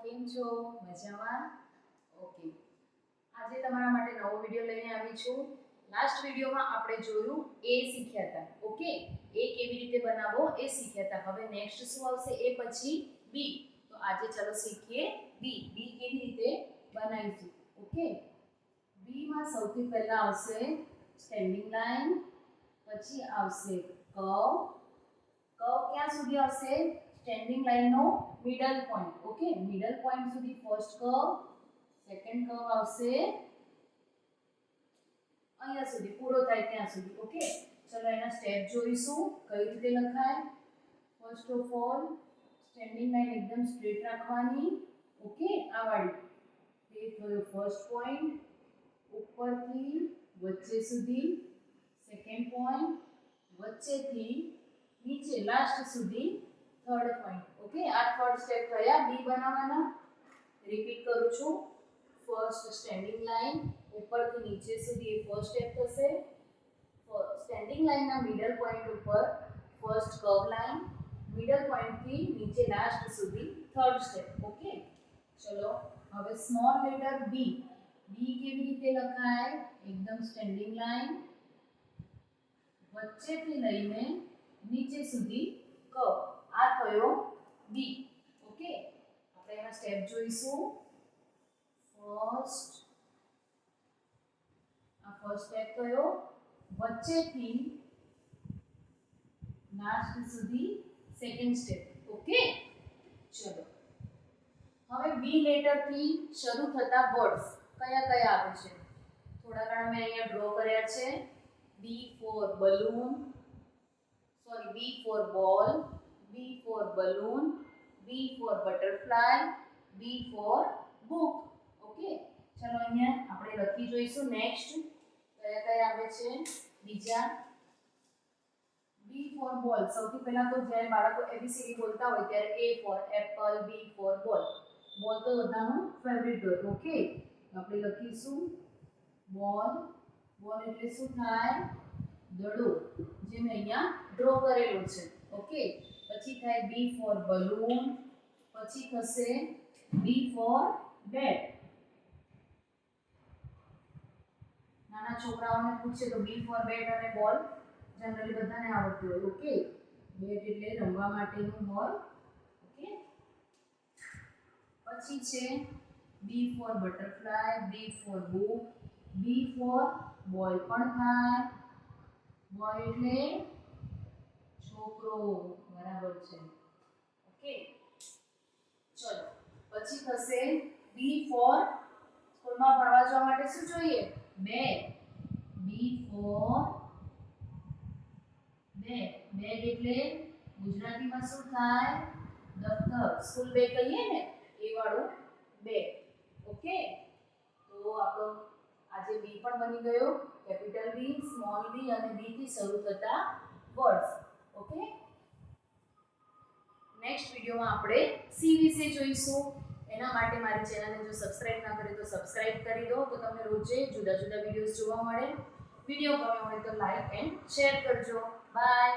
કેમ છો? મજામાં? ઓકે. આજે તમારા માટે નવો વિડિયો લઈને આવી છું. લાસ્ટ વિડિયોમાં આપણે જોયું એ શીખ્યા હતા. ઓકે? એ કેવી રીતે બનાવવો એ શીખ્યા હતા. હવે નેક્સ્ટ શું આવશે એ પછી બી. તો આજે ચલો શીખીએ બી. બી કેવી રીતે બનાવીશું. ઓકે? બી માં સૌથી પહેલા આવશે સ્ટેન્ડિંગ લાઈન, પછી આવશે કર્વ. કર્વ ક્યાં સુધી આવશે? સ્ટેન્ડિંગ લાઈનનો middle point. Okay, middle point સુધી ફર્સ્ટ કર્વ, સેકન્ડ કર્વ આવશે અહીંયા સુધી, પૂરો થાય ત્યાં સુધી. ઓકે, ચલો એના સ્ટેપ જોઈશું કઈ રીતે લખાય. First of all standing line એકદમ સ્ટ્રેટ રાખવાની. ઓકે, આ વાળી તે થયો ફર્સ્ટ પોઈન્ટ, ઉપરથી વચ્ચે સુધી સેકન્ડ પોઈન્ટ, વચ્ચેથી નીચે લાસ્ટ સુધી થર્ડ પોઈન્ટ. ઓકે, આ થર્ડ સ્ટેપ થયા બી બનાવવાના. રિપીટ કરું છું. ફર્સ્ટ સ્ટેન્ડિંગ લાઈન, ઉપરથી નીચે સુધી એ ફર્સ્ટ સ્ટેપ થશે. સ્ટેન્ડિંગ લાઈનના મિડલ પોઈન્ટ ઉપર ફર્સ્ટ કર્વ લાઈન, મિડલ પોઈન્ટથી નીચે લાસ્ટ સુધી થર્ડ સ્ટેપ. ઓકે, ચલો હવે સ્મોલ લેટર બી. બી કેવી રીતે લખાય? એકદમ સ્ટેન્ડિંગ લાઈન, વચ્ચેથી લઈને નીચે સુધી કર્વ. આ થયો બી. ઓકે, આપણે એના સ્ટેપ જોઈશું. ફર્સ્ટ સ્ટેપ થયો, વચ્ચેથી લાસ્ટ સુધી સેકન્ડ સ્ટેપ. ઓકે, ચલો હવે બી લેટર થી શરૂ થતા વર્ડ્સ કયા કયા આવે છે? થોડા ઘણા મેં અહીંયા ડ્રો કર્યા છે. B for balloon, sorry, B for ball, B for balloon, B for butterfly, B for book. Okay, ચલો અહીંયા આપણે લખી જોઈશું. નેક્સ્ટ કયા કયા આવે છે બીજા? B for ball. સૌથી પહેલા તો જ્યારે બાળકો ABCD બોલતા હોય ત્યારે A for apple, B for ball. બોલ તો બધાનું ફેવરિટ હોય. ઓકે, આપણે લખીશું બોલ. બોલ એટલે શું થાય? દડો, જે મેં અહીંયા ડ્રો કરેલો છે. ઓકે, પછી થાય બી ફોર બલૂન, પછી થશે બી ફોર બેટ. નાના છોકરાઓને પૂછે તો બી ફોર બેટ અને બોલ જનરલી બધાને આવડતું હોય. ઓકે, બેટ એટલે રમવા માટેનું બોલ. ઓકે, પછી છે બી ફોર બટરફ્લાય, બી ફોર બુક, બી ફોર બોય પણ થાય. બોય એટલે છોકરો, બરાબર છે. ઓકે, ચલો પછી થશે બી ફોર, સ્કૂલમાં ભણવા જવા માટે શું જોઈએ? બેગ. બી ફોર બેગ. બેગ એટલે ગુજરાતીમાં શું થાય? દફતર, સ્કૂલ બેગ કહીએ ને એ વાળું બેગ. ઓકે, તો આપણો આજે બી પણ બની ગયો. કેપિટલ બી, સ્મોલ બી અને બી થી શરૂ થતા વર્ડ્સ. ઓકે, નેક્સ્ટ વિડિયોમાં આપણે સી વિશે જોઈશું. એના માટે મારી ચેનલને જો સબસ્ક્રાઇબ ના કરી તો સબસ્ક્રાઇબ કરી દો, તો તમને રોજે જુદા જુદા વિડિયોઝ જોવા મળે. વિડિયો ગમ્યો હોય તો લાઈક એન્ડ શેર કરજો. બાય.